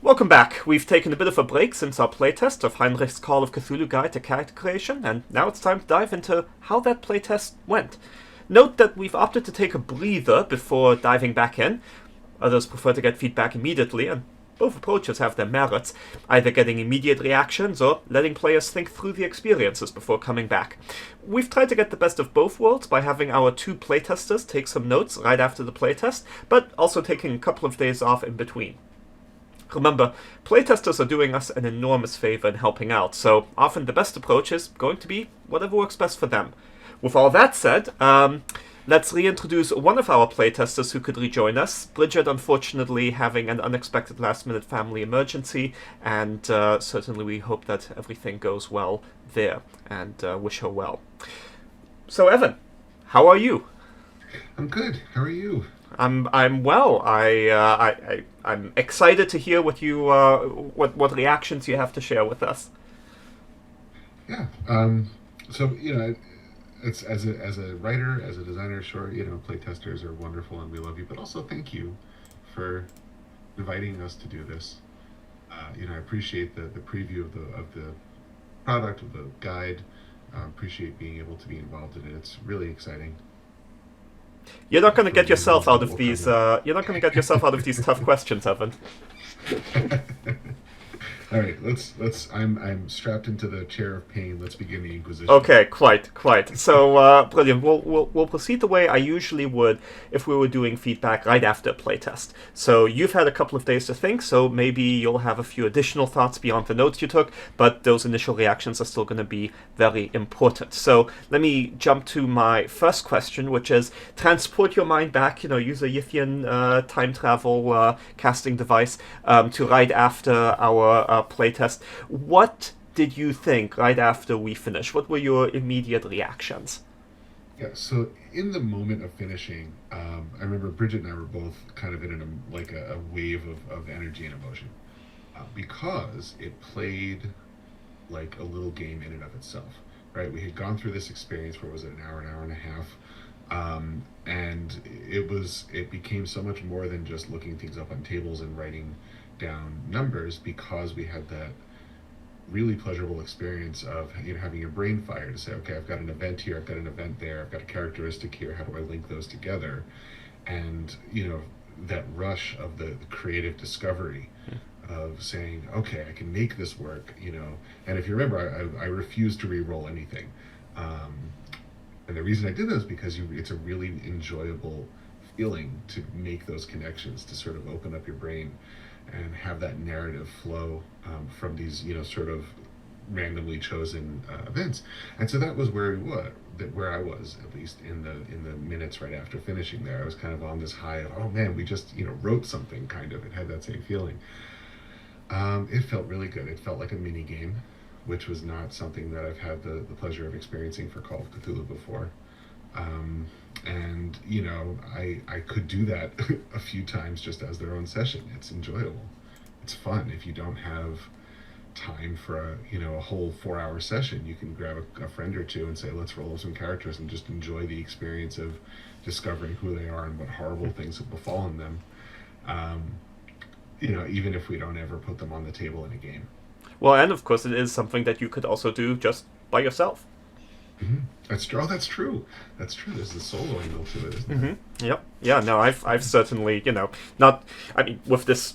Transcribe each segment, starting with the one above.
Welcome back. We've taken a bit of a break since our playtest of Heinrich's Call of Cthulhu Guide to Character Creation, and now it's time to dive into how that playtest went. Note that we've opted to take a breather before diving back in. Others prefer to get feedback immediately, and both approaches have their merits, either getting immediate reactions or letting players think through the experiences before coming back. We've tried to get the best of both worlds by having our two playtesters take some notes right after the playtest, but also taking a couple of days off in between. Remember, playtesters are doing us an enormous favor in helping out, so often the best approach is going to be whatever works best for them. With all that said, let's reintroduce one of our playtesters who could rejoin us. Bridgett, unfortunately, having an unexpected last-minute family emergency, and certainly we hope that everything goes well there, and wish her well. So, Evan, how are you? I'm good. How are you? I'm well. I'm excited to hear what you what reactions you have to share with us. Yeah. So it's as a writer, as a designer, sure, playtesters are wonderful and we love you, but also thank you for inviting us to do this. I appreciate the preview of the product, of the guide. Appreciate being able to be involved in it. It's really exciting. You're not going to get yourself out of these. You're not going to get yourself out of these tough questions, Evan. All right, let's. I'm strapped into the chair of pain. Let's begin the Inquisition. Okay, quite. So, brilliant. We'll proceed the way I usually would if we were doing feedback right after a playtest. So you've had a couple of days to think, so maybe you'll have a few additional thoughts beyond the notes you took, but those initial reactions are still going to be very important. So let me jump to my first question, which is transport your mind back. Use a Yithian time travel casting device to right after our playtest. What did you think right after we finished? What were your immediate reactions? Yeah, so in the moment of finishing, I remember Bridget and I were both kind of in a wave of energy and emotion because it played like a little game in and of itself, right? We had gone through this experience where it was an hour and a half, and it became so much more than just looking things up on tables and writing down numbers, because we had that really pleasurable experience of having your brain fire to say, okay, I've got an event here, I've got an event there, I've got a characteristic here, how do I link those together? And that rush of the creative discovery of saying, okay, I can make this work, and if you remember, I refused to re-roll anything, and the reason I did that is because it's a really enjoyable feeling to make those connections, to sort of open up your brain and have that narrative flow from these, sort of randomly chosen events. And so that was where I was, at least in the minutes right after finishing there. I was kind of on this high of, oh man, we just wrote something. Kind of, it had that same feeling. It felt really good. It felt like a mini game, which was not something that I've had the pleasure of experiencing for Call of Cthulhu before. And I could do that a few times just as their own session. It's enjoyable, it's fun. If you don't have time for a whole 4-hour session, you can grab a friend or two and say, let's roll some characters and just enjoy the experience of discovering who they are and what horrible things have befallen them, even if we don't ever put them on the table in a game. Well, and of course it is something that you could also do just by yourself. Mm-hmm. That's true. Oh, that's true. That's true. There's the solo angle to it, isn't there? Yep. Yeah. No, I've certainly, not. I mean, with this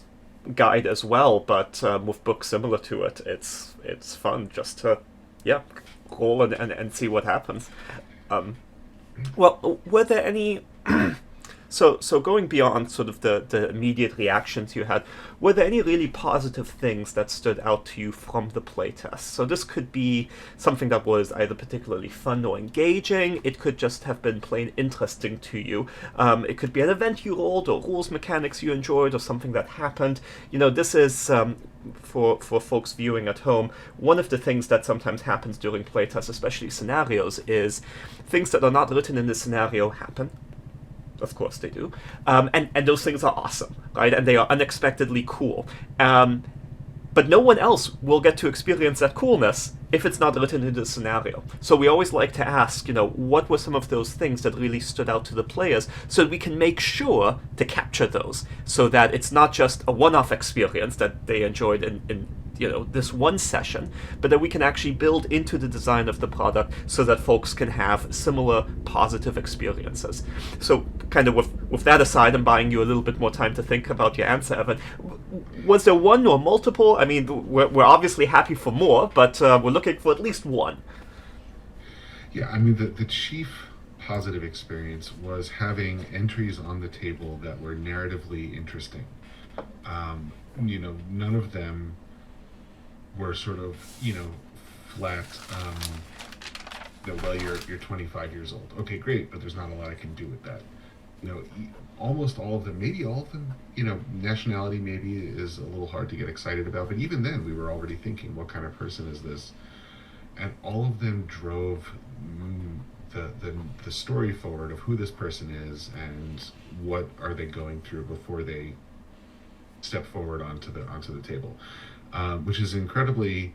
guide as well, but with books similar to it, it's fun just to, roll and see what happens. Well, were there any? So going beyond sort of the immediate reactions you had, were there any really positive things that stood out to you from the playtest? So this could be something that was either particularly fun or engaging. It could just have been plain interesting to you. It could be an event you rolled or rules mechanics you enjoyed or something that happened. This is, for folks viewing at home, one of the things that sometimes happens during playtests, especially scenarios, is things that are not written in the scenario happen. Of course they do. And those things are awesome, right? And they are unexpectedly cool. but no one else will get to experience that coolness if it's not written into the scenario. So we always like to ask, what were some of those things that really stood out to the players, so that we can make sure to capture those, so that it's not just a one-off experience that they enjoyed in this one session, but that we can actually build into the design of the product so that folks can have similar positive experiences. So kind of with that aside, I'm buying you a little bit more time to think about your answer, Evan. Was there one or multiple? I mean, we're obviously happy for more, but we're looking for at least one. Yeah, I mean, the chief positive experience was having entries on the table that were narratively interesting. None of them were sort of, flat, well, you're 25 years old. Okay, great, but there's not a lot I can do with that. Almost all of them, maybe all of them, nationality maybe is a little hard to get excited about, but even then we were already thinking, what kind of person is this? And all of them drove the story forward of who this person is and what are they going through before they step forward onto the table. Which is an incredibly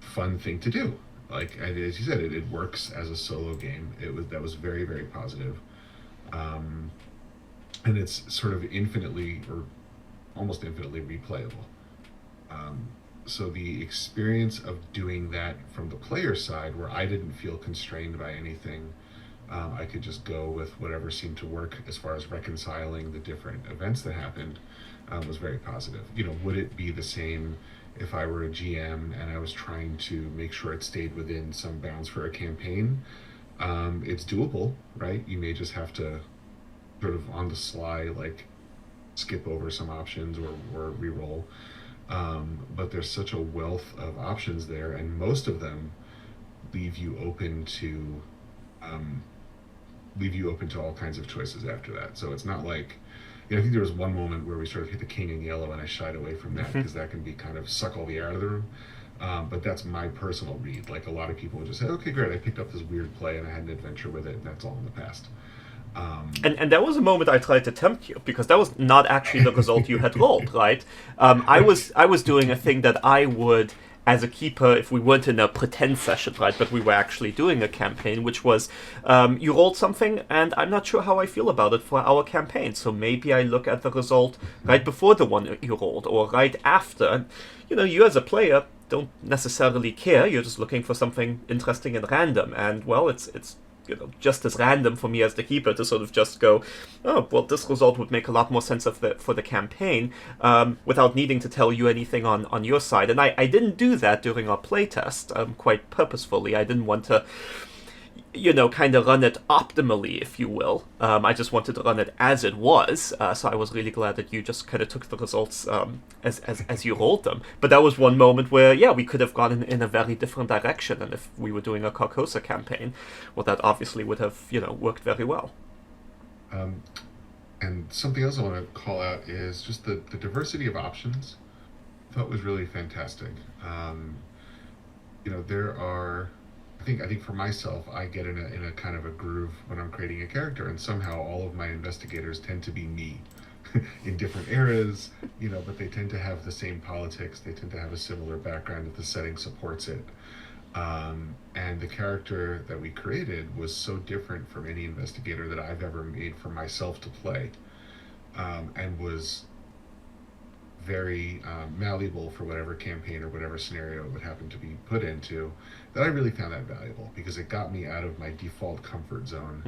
fun thing to do. Like, as you said, it works as a solo game. That was very, very positive. And it's sort of infinitely or almost infinitely replayable. So the experience of doing that from the player side, where I didn't feel constrained by anything, I could just go with whatever seemed to work as far as reconciling the different events that happened, was very positive. Would it be the same if I were a GM and I was trying to make sure it stayed within some bounds for a campaign? It's doable, right? You may just have to sort of on the sly, like, skip over some options or re-roll. But there's such a wealth of options there, and most of them leave you open to all kinds of choices after that. So it's not like, I think there was one moment where we sort of hit the king in yellow, and I shied away from that because that can be kind of suck all the air out of the room. But that's my personal read. Like, a lot of people would just say, okay, great, I picked up this weird play and I had an adventure with it, and that's all in the past. And that was a moment I tried to tempt you, because that was not actually the result you had rolled, right? I was doing a thing that I would, as a keeper, if we weren't in a pretend session, right, but we were actually doing a campaign, which was, you rolled something, and I'm not sure how I feel about it for our campaign, so maybe I look at the result right before the one you rolled, or right after. You as a player don't necessarily care, you're just looking for something interesting and random, and, well, it's just as random for me as the keeper to sort of just go, oh, well, this result would make a lot more sense for the campaign, without needing to tell you anything on your side. And I didn't do that during our playtest, quite purposefully. I didn't want to, kind of run it optimally, if you will. I just wanted to run it as it was, so I was really glad that you just kind of took the results as you rolled them. But that was one moment where, yeah, we could have gone in a very different direction, and if we were doing a Carcosa campaign, well, that obviously would have, worked very well. And something else I want to call out is just the diversity of options. I thought was really fantastic. There are, I think for myself, I get in a kind of a groove when I'm creating a character, and somehow all of my investigators tend to be me in different eras, but they tend to have the same politics, they tend to have a similar background if the setting supports it. And the character that we created was so different from any investigator that I've ever made for myself to play, and was very malleable for whatever campaign or whatever scenario it would happen to be put into, that I really found that valuable, because it got me out of my default comfort zone.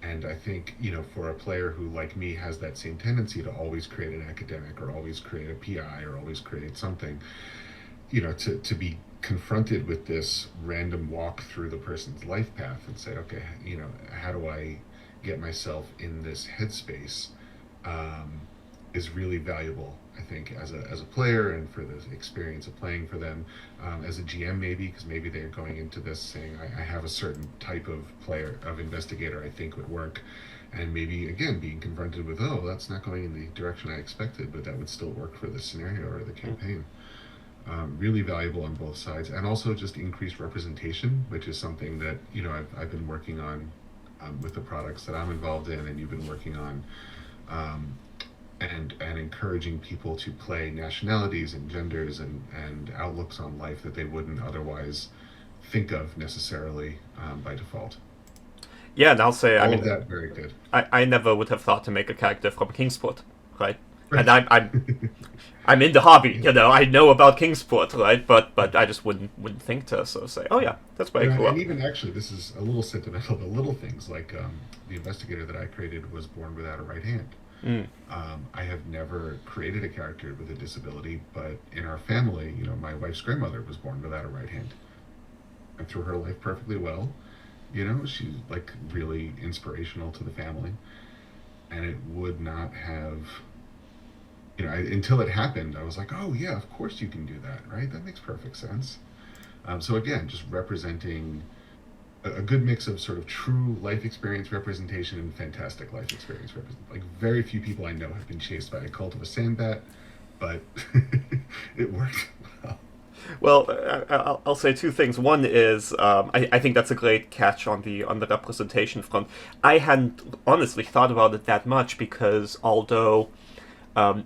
And I think, for a player who, like me, has that same tendency to always create an academic or always create a PI or always create something, to be confronted with this random walk through the person's life path and say, okay, how do I get myself in this headspace, is really valuable, I think, as a player, and for the experience of playing for them, as a GM maybe, because maybe they're going into this saying, I have a certain type of player, of investigator I think would work, and maybe, again, being confronted with, oh, that's not going in the direction I expected, but that would still work for the scenario or the campaign. Really valuable on both sides, and also just increased representation, which is something that, I've been working on with the products that I'm involved in, and you've been working on, and encouraging people to play nationalities and genders and outlooks on life that they wouldn't otherwise think of necessarily by default. Yeah, and I'll say, I All of mean, that very good. I never would have thought to make a character from Kingsport, right? And Right. I'm in the hobby, Yeah. I know about Kingsport, right? But I just wouldn't think to sort of say, oh yeah, that's where I grew And up. even actually, this is a little sentimental, but little things like the investigator that I created was born without a right hand. Mm. I have never created a character with a disability, but in our family, my wife's grandmother was born without a right hand. And through her life perfectly well. She's like really inspirational to the family. And it would not have, until it happened, I was like, oh, yeah, of course you can do that, right? That makes perfect sense. So again, just representing a good mix of sort of true life experience representation and fantastic life experience representation. Like very few people I know have been chased by a cult of a sandbat, but it worked well. Well, I'll say two things. One is I think that's a great catch on the representation front. I hadn't honestly thought about it that much because although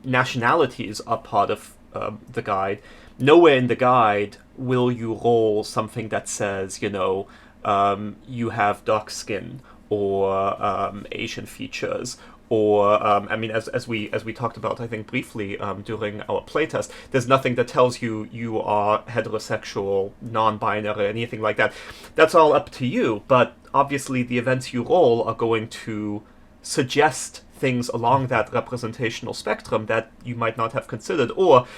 nationalities are part of the guide, nowhere in the guide will you roll something that says, you have dark skin or Asian features. Or I mean, as we talked about, I think briefly during our playtest, there's nothing that tells you you are heterosexual, non-binary, anything like that. That's all up to you. But obviously, the events you roll are going to suggest things along that representational spectrum that you might not have considered, or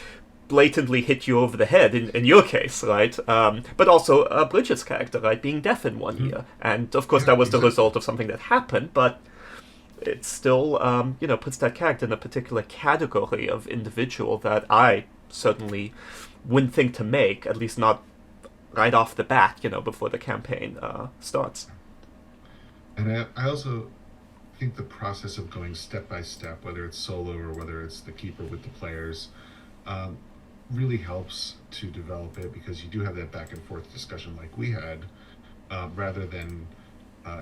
blatantly hit you over the head in your case, right? But also Bridget's character, right, being deaf in one ear, and of course Yeah, that was the exactly. result of something that happened, but it still, puts that character in a particular category of individual that I certainly wouldn't think to make, at least not right off the bat, before the campaign starts. And I also think the process of going step by step, whether it's solo or whether it's the keeper with the players, um, really helps to develop it because you do have that back and forth discussion like we had, rather than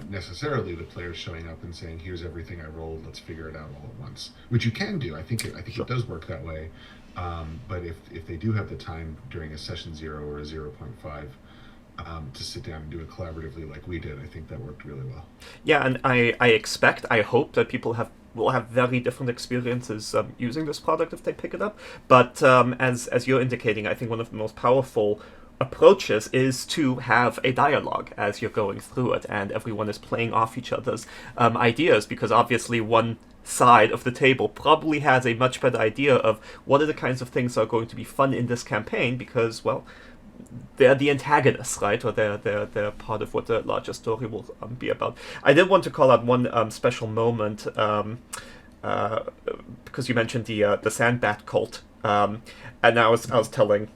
necessarily the players showing up and saying, "Here's everything I rolled. Let's figure it out all at once," which you can do. I think Sure. it does work that way. But if they do have the time during a session 0 or a 0.5 to sit down and do it collaboratively like we did, I think that worked really well. Yeah, and I hope that people will have very different experiences using this product if they pick it up. But as you're indicating, I think one of the most powerful approaches is to have a dialogue as you're going through it, and everyone is playing off each other's ideas, because obviously one side of the table probably has a much better idea of what are the kinds of things that are going to be fun in this campaign, because, well, they're the antagonists, right? Or they're part of what the larger story will be about. I did want to call out one special moment uh, because you mentioned the Sandbat cult, and I was telling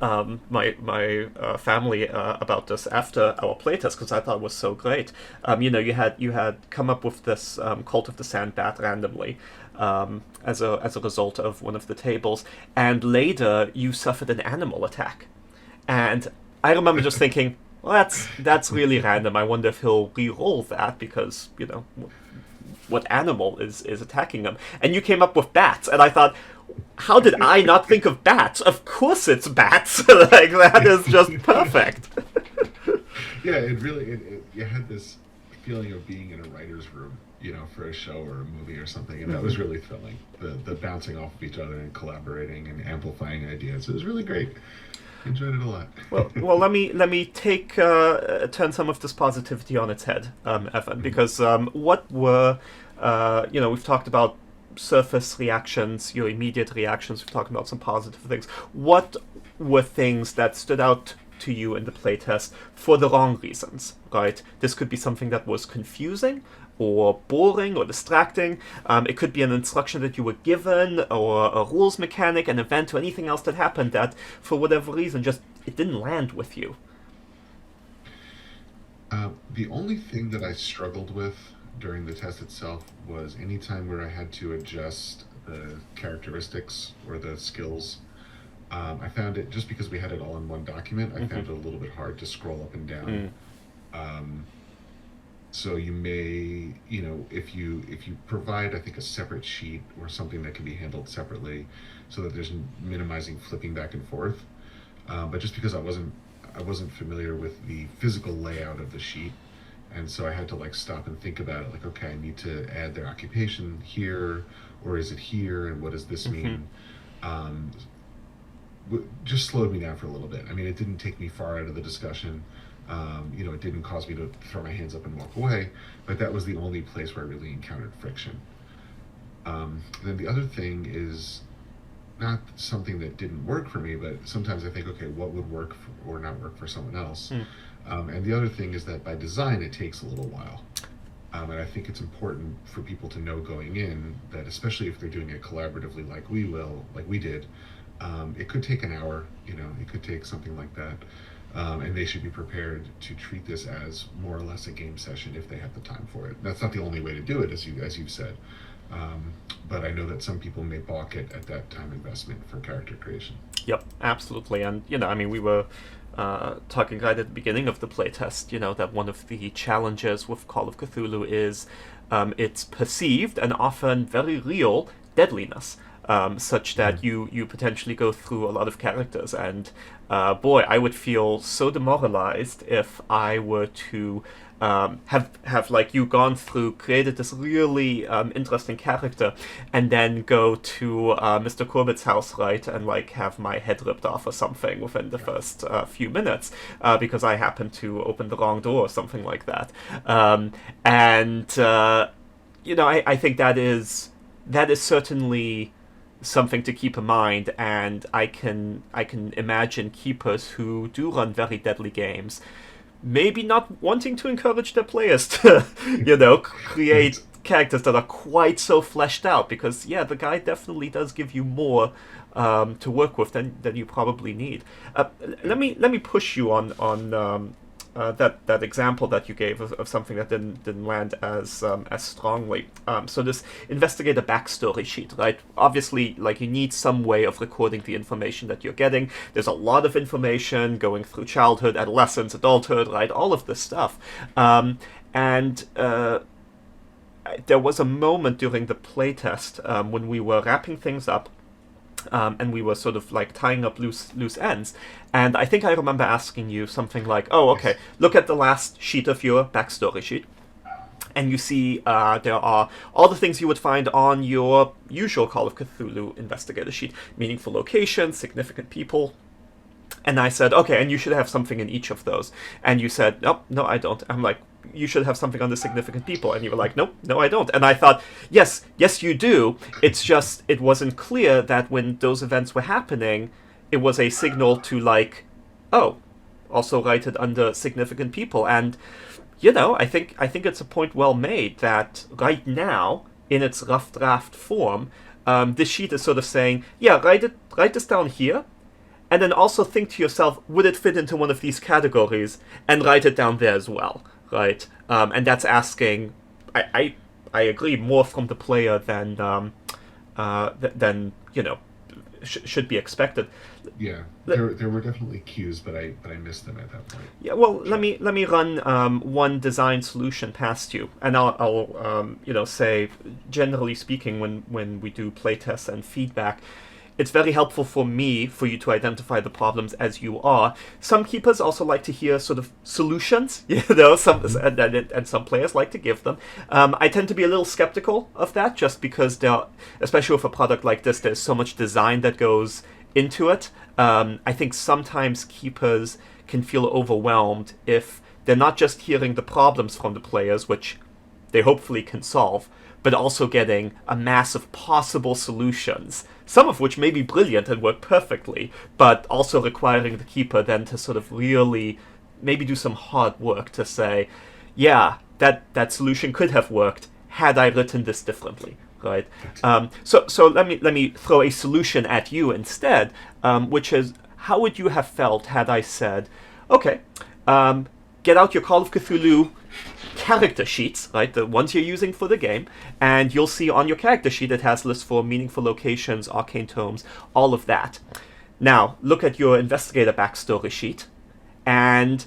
my family about this after our playtest because I thought it was so great. You had come up with this cult of the Sandbat randomly. As a result of one of the tables, and later you suffered an animal attack, and I remember just thinking, well, that's really random. I wonder if he'll re-roll that because what animal is attacking him. And you came up with bats, and I thought, how did I not think of bats? Of course it's bats. Like that is just perfect. Yeah, it really you had this feeling of being in a writer's room, for a show or a movie or something, and that was really thrilling. The bouncing off of each other and collaborating and amplifying ideas. It was really great. Enjoyed it a lot. Well, let me turn some of this positivity on its head, Evan, because what were we've talked about surface reactions, your immediate reactions. We've talked about some positive things. What were things that stood out to you in the playtest for the wrong reasons? Right, this could be something that was confusing, or boring, or distracting. It could be an instruction that you were given, or a rules mechanic, an event, or anything else that happened that, for whatever reason, just it didn't land with you. The only thing that I struggled with during the test itself was any time where I had to adjust the characteristics or the skills. I found it, just because we had it all in one document, I found it a little bit hard to scroll up and down. Mm. Um, So you may, if you provide, I think, a separate sheet or something that can be handled separately, so that there's minimizing flipping back and forth. But just because I wasn't familiar with the physical layout of the sheet, and so I had to like stop and think about it. Like, okay, I need to add their occupation here, or is it here, and what does this Mm-hmm. mean? Um, just slowed me down for a little bit. I mean, it didn't take me far out of the discussion. It didn't cause me to throw my hands up and walk away, but that was the only place where I really encountered friction. Then the other thing is not something that didn't work for me, but sometimes I think, okay, what would work or not work for someone else? Mm. And the other thing is that by design, it takes a little while. And I think it's important for people to know going in that, especially if they're doing it collaboratively, like we did, it could take an hour. It could take something like that, and they should be prepared to treat this as more or less a game session if they have the time for it. That's not the only way to do it, as you've said, but I know that some people may balk at that time investment for character creation. Yep, absolutely. And, I mean, we were talking right at the beginning of the playtest, that one of the challenges with Call of Cthulhu is its perceived and often very real deadliness. Such that you potentially go through a lot of characters, and boy, I would feel so demoralized if I were to have like you gone through, created this really interesting character, and then go to Mr. Corbett's house, right, and like have my head ripped off or something within the first few minutes because I happened to open the wrong door or something like that. I think that is certainly something to keep in mind, and I can imagine keepers who do run very deadly games maybe not wanting to encourage their players to create characters that are quite so fleshed out, because the guide definitely does give you more to work with than you probably need. Let me push you on that example that you gave of something that didn't land as strongly. So this investigator backstory sheet, right? Obviously, like, you need some way of recording the information that you're getting. There's a lot of information going through childhood, adolescence, adulthood, right? All of this stuff. There was a moment during the playtest when we were wrapping things up, and we were sort of like tying up loose ends. And I think I remember asking you something like, "Oh, okay, Yes. look at the last sheet of your backstory sheet, and you see there are all the things you would find on your usual Call of Cthulhu investigator sheet: meaningful locations, significant people." And I said, "Okay, and you should have something in each of those." And you said, "Nope, no, I don't." I'm like, "You should have something on the significant people." And you were like, "Nope, no, I don't." And I thought, yes, you do. It's just, it wasn't clear that when those events were happening, it was a signal to, like, oh, also write it under significant people. And, I think it's a point well made that right now, in its rough draft form, this sheet is sort of saying, yeah, write this down here, and then also think to yourself, would it fit into one of these categories, and write it down there as well, right? And that's asking, I agree, more from the player than should be expected. Yeah, there were definitely cues, but I missed them at that point. Yeah, well, let me run one design solution past you, and I'll say, generally speaking, when we do playtests and feedback, it's very helpful for you to identify the problems as you are. Some keepers also like to hear sort of solutions, and some players like to give them. I tend to be a little skeptical of that, just because especially with a product like this, there's so much design that goes into it. I think sometimes keepers can feel overwhelmed if they're not just hearing the problems from the players, which they hopefully can solve, but also getting a mass of possible solutions, some of which may be brilliant and work perfectly, but also requiring the keeper then to sort of really maybe do some hard work to say, yeah, that solution could have worked had I written this differently, right? So let me throw a solution at you instead, which is, how would you have felt had I said, okay, get out your Call of Cthulhu character sheets, right, the ones you're using for the game, and you'll see on your character sheet it has lists for meaningful locations, arcane tomes, all of that. Now, look at your investigator backstory sheet and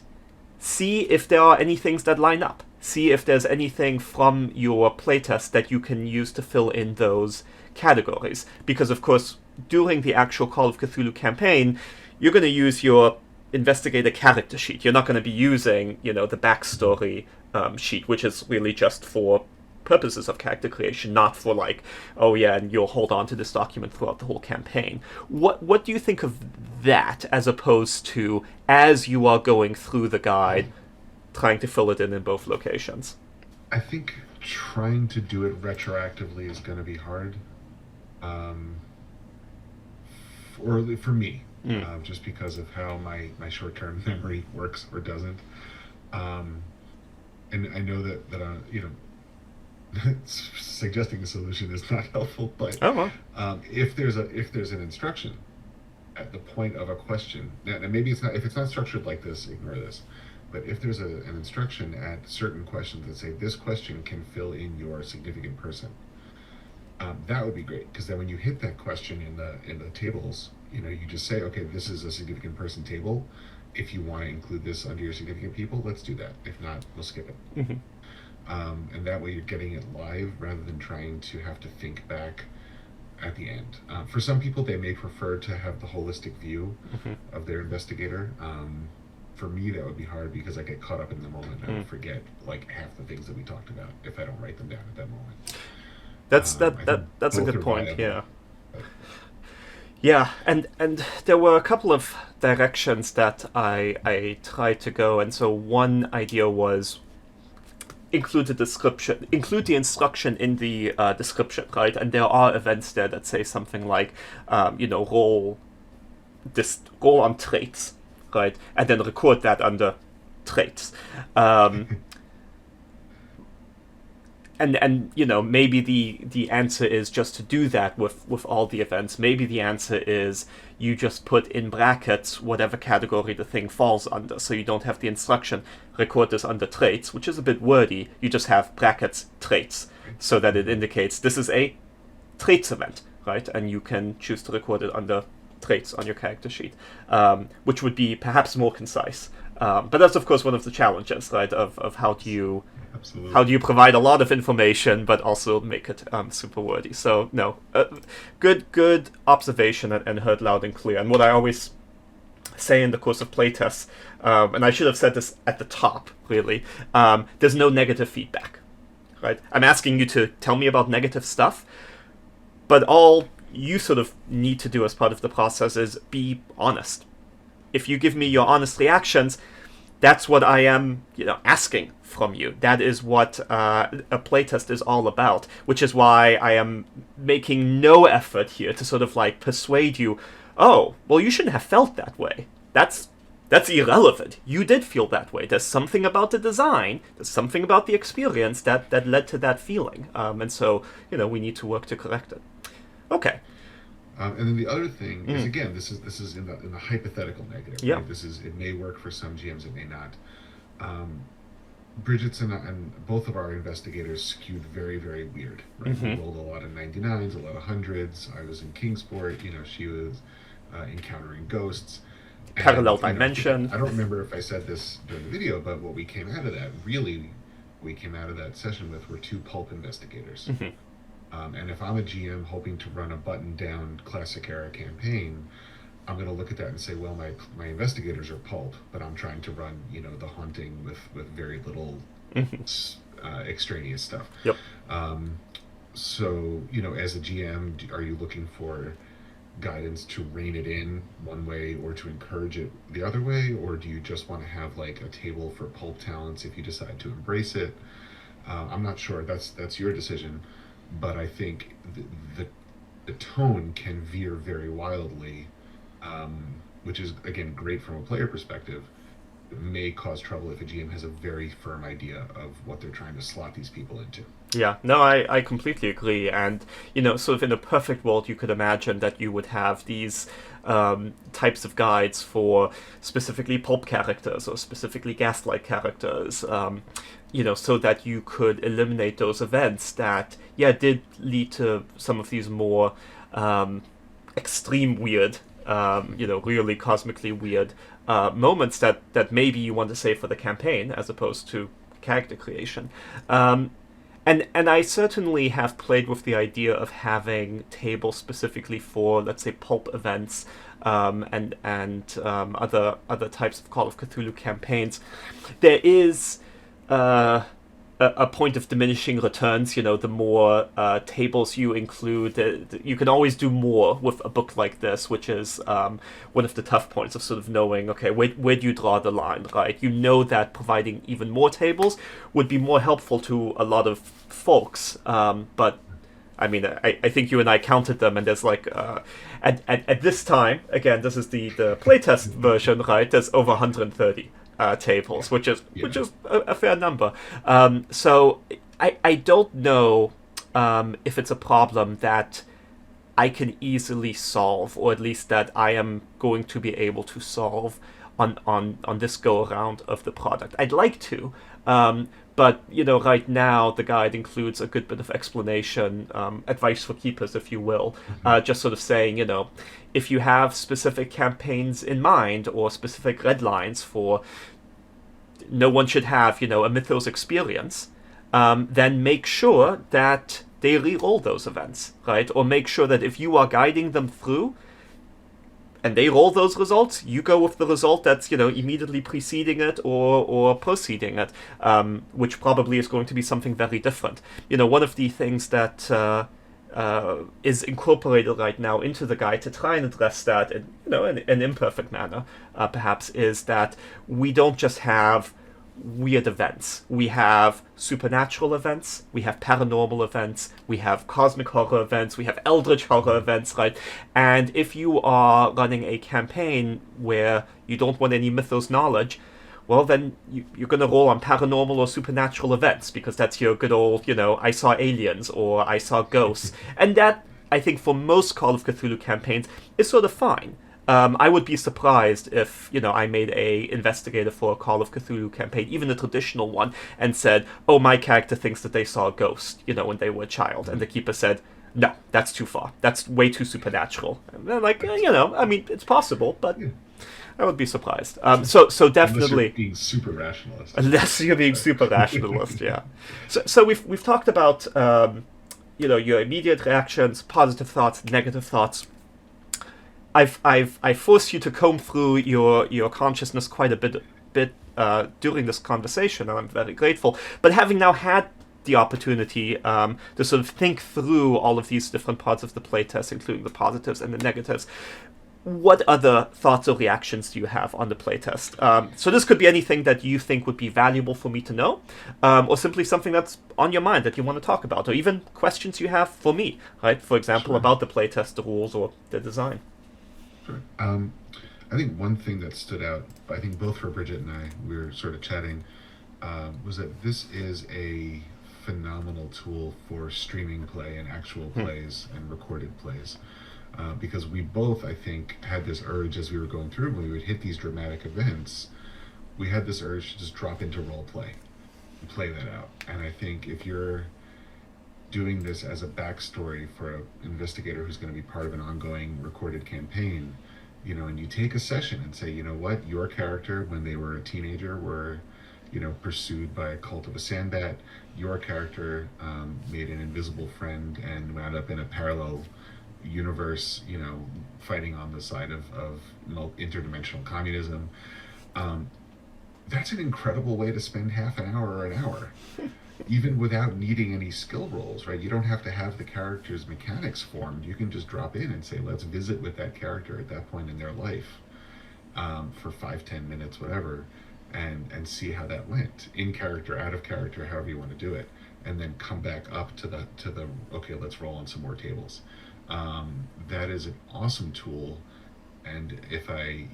see if there are any things that line up, see if there's anything from your playtest that you can use to fill in those categories. Because, of course, during the actual Call of Cthulhu campaign, you're going to use your investigator character sheet. You're not going to be using, the backstory sheet, which is really just for purposes of character creation, not for like, oh yeah, and you'll hold on to this document throughout the whole campaign. What do you think of that, as opposed to, as you are going through the guide, trying to fill it in both locations? I think trying to do it retroactively is going to be hard. Or for me, just because of how my short-term memory works or doesn't. And I know that suggesting a solution is not helpful, but if there's an instruction at the point of a question, and maybe it's not, if it's not structured like this, ignore this. But if there's an instruction at certain questions that say this question can fill in your significant person, that would be great, because then when you hit that question in the tables, you just say, okay, this is a significant person table. If you want to include this under your significant people, let's do that. If not, we'll skip it. Mm-hmm. And that way you're getting it live rather than trying to have to think back at the end. For some people, they may prefer to have the holistic view of their investigator. For me, that would be hard because I get caught up in the moment and I would forget like half the things that we talked about if I don't write them down at that moment. That's a good point. Yeah. Yeah, and there were a couple of directions that I tried to go, and so one idea was include the instruction in the description, right? And there are events there that say something like, roll on traits, right? And then record that under traits. And maybe the answer is just to do that with all the events. Maybe the answer is you just put in brackets whatever category the thing falls under, so you don't have the instruction record this under traits, which is a bit wordy. You just have brackets traits, so that it indicates this is a traits event, right? And you can choose to record it under traits on your character sheet, which would be perhaps more concise. But that's, of course, one of the challenges, right, of how do you... Absolutely. How do you provide a lot of information but also make it super wordy? So no, good observation and heard loud and clear. And what I always say in the course of playtests, and I should have said this at the top, really, there's no negative feedback, right? I'm asking you to tell me about negative stuff, but all you sort of need to do as part of the process is be honest. If you give me your honest reactions, that's what I am, asking from you. That is what a playtest is all about, which is why I am making no effort here to sort of like persuade you, oh, well, you shouldn't have felt that way. That's irrelevant. You did feel that way. There's something about the design, there's something about the experience that led to that feeling. And so, we need to work to correct it. Okay. And then the other thing is, again, this is in the hypothetical negative. Yeah. Right? It may work for some GMs, it may not. Bridgett's and both of our investigators skewed very, very weird. Right? We rolled a lot of 99s, a lot of 100s. I was in Kingsport. She was encountering ghosts. Parallel dimension. I don't remember if I said this during the video, but what we came out of that session with were 2 pulp investigators. And if I'm a GM hoping to run a button-down classic era campaign, I'm going to look at that and say, well, my investigators are pulp, but I'm trying to run, the haunting with very little extraneous stuff. Yep. So, as a GM, are you looking for guidance to rein it in one way or to encourage it the other way, or do you just want to have like a table for pulp talents if you decide to embrace it? I'm not sure. That's your decision. But I think the tone can veer very wildly, which is, again, great from a player perspective. It may cause trouble if a GM has a very firm idea of what they're trying to slot these people into. Yeah, no, I completely agree. And, sort of in a perfect world, you could imagine that you would have these types of guides for specifically pulp characters or specifically gaslight characters, so that you could eliminate those events that, did lead to some of these more extreme weird, really cosmically weird moments that maybe you want to save for the campaign as opposed to character creation. And I certainly have played with the idea of having tables specifically for, let's say, pulp events, and other types of Call of Cthulhu campaigns. There is a point of diminishing returns. The more tables you include, you can always do more with a book like this, which is one of the tough points of sort of knowing, okay, where do you draw the line, right? That providing even more tables would be more helpful to a lot of folks, but I mean, I think you and I counted them, and there's like, at this time, again, this is the playtest version, right? There's over 130 tables, which is a fair number. So I don't know if it's a problem that I can easily solve, or at least that I am going to be able to solve on this go around of the product. I'd like to. But, right now, the guide includes a good bit of explanation, advice for keepers, if you will, just sort of saying, if you have specific campaigns in mind or specific red lines for no one should have, a Mythos experience, then make sure that they re-roll those events, right? Or make sure that if you are guiding them through, and they roll those results, you go with the result that's, immediately preceding it or preceding it, which probably is going to be something very different. One of the things that is incorporated right now into the guide to try and address that in, an imperfect manner, perhaps, is that we don't just have weird events. We have supernatural events, we have paranormal events, we have cosmic horror events, we have eldritch horror events, right? And if you are running a campaign where you don't want any Mythos knowledge, well, then you're going to roll on paranormal or supernatural events, because that's your good old, I saw aliens or I saw ghosts. And that, I think, for most Call of Cthulhu campaigns is sort of fine. I would be surprised if, I made a investigator for a Call of Cthulhu campaign, even a traditional one, and said, oh, my character thinks that they saw a ghost, when they were a child. And the keeper said, no, that's too far. That's way too supernatural. And they're like, I mean, it's possible, but I would be surprised. So definitely... Unless you're being super rationalist. Unless you're being super rationalist, yeah. So we've talked about, your immediate reactions, positive thoughts, negative thoughts. I've forced you to comb through your consciousness quite a bit during this conversation, and I'm very grateful. But having now had the opportunity to sort of think through all of these different parts of the playtest, including the positives and the negatives, what other thoughts or reactions do you have on the playtest? So this could be anything that you think would be valuable for me to know, or simply something that's on your mind that you want to talk about, or even questions you have for me, right? For example, about the playtest, the rules, or the design. Sure. I think one thing that stood out, I think both for Bridgett and I, we were sort of chatting, was that this is a phenomenal tool for streaming play and actual plays and recorded plays. Because we both, I think, had this urge as we were going through, when we would hit these dramatic events, we had this urge to just drop into role play and play that out. And I think if you're doing this as a backstory for an investigator who's going to be part of an ongoing recorded campaign, and you take a session and say, what, your character, when they were a teenager, were, pursued by a cult of a sandbat, your character made an invisible friend and wound up in a parallel universe, fighting on the side of interdimensional communism. That's an incredible way to spend half an hour or an hour, even without needing any skill rolls, right? You don't have to have the character's mechanics formed. You can just drop in and say, let's visit with that character at that point in their life, for 5-10 minutes, whatever, and see how that went, in character, out of character, however you want to do it, and then come back up to the okay, let's roll on some more tables. That is an awesome tool, and if I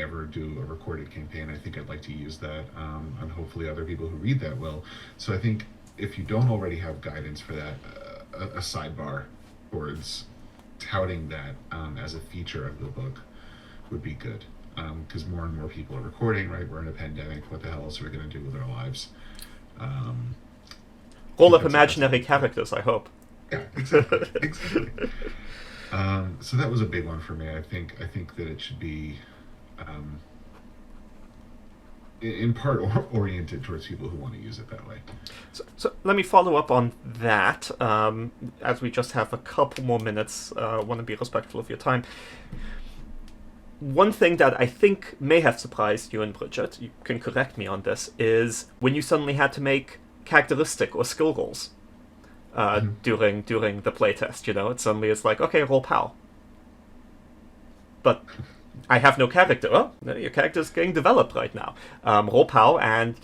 ever do a recorded campaign, I think I'd like to use that, and hopefully other people who read that will. So I think if you don't already have guidance for that, a sidebar towards touting that as a feature of the book would be good, because more and more people are recording, right? We're in a pandemic. What the hell else are we going to do with our lives? Roll up imaginary characters, I hope. Yeah, exactly. So that was a big one for me. I think that it should be in part oriented towards people who want to use it that way. So let me follow up on that, as we just have a couple more minutes. Want to be respectful of your time. One thing that I think may have surprised you and Bridgett, you can correct me on this, is when you suddenly had to make characteristic or skill rolls during the playtest. It suddenly is like, okay, roll POW. But I have no character. Oh, your character's getting developed right now. Roll POW, and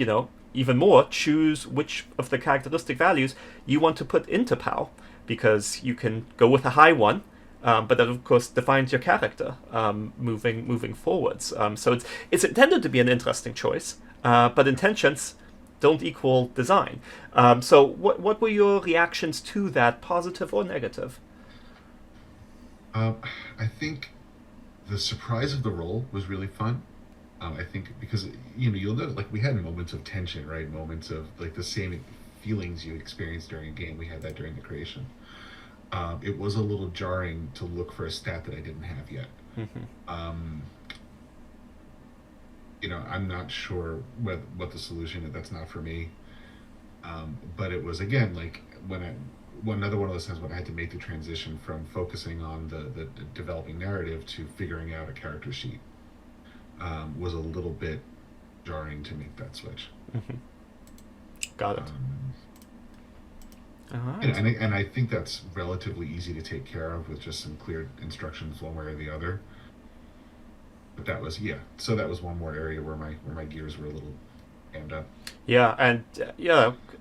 even more, choose which of the characteristic values you want to put into POW, because you can go with a high one. But that, of course, defines your character moving forwards. So it's intended to be an interesting choice, but intentions don't equal design. So what were your reactions to that, positive or negative? I think the surprise of the roll was really fun. I think because you'll know, like, we had moments of tension, right? Moments of like the same feelings you experienced during a game. We had that during the creation. It was a little jarring to look for a stat that I didn't have yet. I'm not sure what the solution is. That's not for me. But it was, again, like another one of those times when I had to make the transition from focusing on the developing narrative to figuring out a character sheet. Was a little bit jarring to make that switch. Got it. Right. And I think that's relatively easy to take care of with just some clear instructions one way or the other. But that was so that was one more area where my gears were a little jammed up. Yeah, and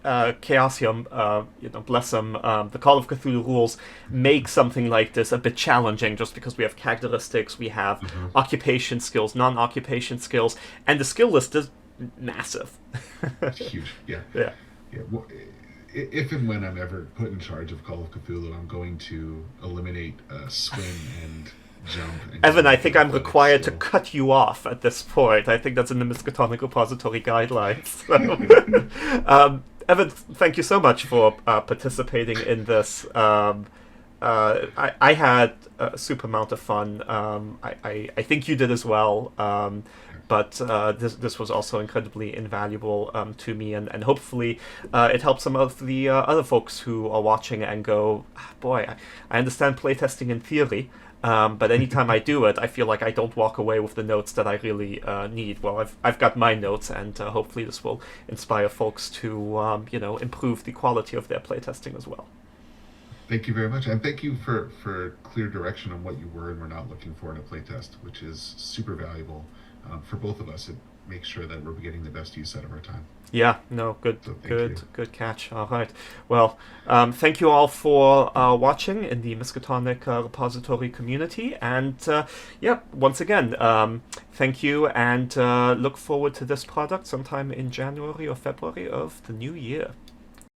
Chaosium, bless them, the Call of Cthulhu rules make something like this a bit challenging, just because we have characteristics, we have occupation skills, non-occupation skills, and the skill list is massive. It's huge. Yeah. Well, if and when I'm ever put in charge of Call of Cthulhu, I'm going to eliminate swim and jump. And Evan, I think I'm required to cut you off at this point. I think that's in the Miskatonic Repository guidelines. So. Evan, thank you so much for participating in this. I had a super amount of fun. I think you did as well. But this was also incredibly invaluable to me, and hopefully it helps some of the other folks who are watching and go, boy, I understand playtesting in theory, but anytime I do it, I feel like I don't walk away with the notes that I really need. Well, I've got my notes, and hopefully this will inspire folks to improve the quality of their playtesting as well. Thank you very much, and thank you for clear direction on what you were and were not looking for in a playtest, which is super valuable. For both of us, it makes sure that we're getting the best use out of our time. Yeah, no, good catch. All right. Well, thank you all for watching in the Miskatonic Repository community. And, once again, thank you, and look forward to this product sometime in January or February of the new year.